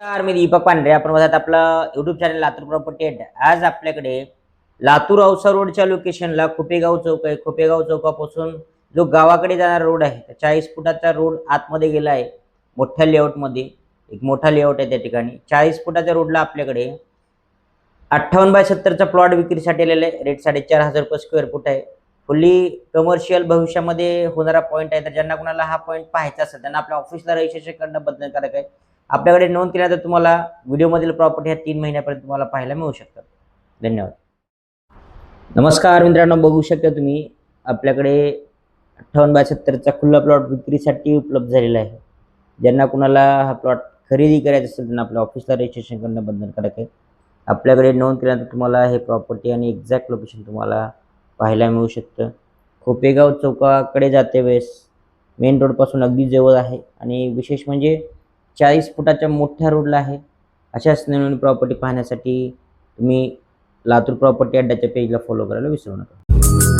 नमस्कार, मी दीपक पांढरे. आपण बघत आपलं यूट्यूब चॅनल लातूर प्रॉपर्टी अड्डा. आज आपल्याकडे लातूर औसा रोडच्या लोकेशनला खुपेगाव चौक आहे. खुपेगाव चौकापासून जो गावाकडे जाणारा रोड आहे, 40 फुटाचा रोड आतमध्ये गेला आहे. मोठ्या लेआउटमध्ये एक मोठा लेआउट आहे त्या ठिकाणी. 40 फुटाच्या रोडला आपल्याकडे 58/70चा प्लॉट विक्रीसाठी आलेला आहे. रेट 4,500 रुपये स्क्वेअर फूट आहे. फुल्ली कमर्शियल भविष्यामध्ये होणारा पॉईंट आहे. तर ज्यांना कोणाला हा पॉईंट पाहायचा असेल त्यांना आपल्या ऑफिसला रजिस्ट्रेशन करणं बंधनकारक आहे. आपल्याकडे नोंद केल्यानंतर तुम्हाला व्हिडिओमधील प्रॉपर्टी ह्या 3 महिन्यापर्यंत तुम्हाला पाहायला मिळू शकतात. धन्यवाद. नमस्कार मित्रांनो, बघू शकता तुम्ही आपल्याकडे 58/70चा खुला प्लॉट विक्रीसाठी उपलब्ध झालेला आहे. ज्यांना कुणाला हा प्लॉट खरेदी करायचा असेल त्यांना आपल्या ऑफिसला रजिस्ट्रेशन करणं बंधनकारक आहे. आपल्याकडे नोंद केल्यानंतर तुम्हाला हे प्रॉपर्टी आणि एक्झॅक्ट लोकेशन तुम्हाला पाहायला मिळू शकतं. खोपेगाव चौकाकडे जाते वेळेस मेन रोडपासून अगदी जवळ आहे आणि विशेष म्हणजे 40 फुटाच्या मोठ्या रोडला आहे. अशाच नवीन प्रॉपर्टी पाहण्यासाठी तुम्ही लातूर प्रॉपर्टी अड्ड्याच्या पेजला फॉलो करायला विसरू नका.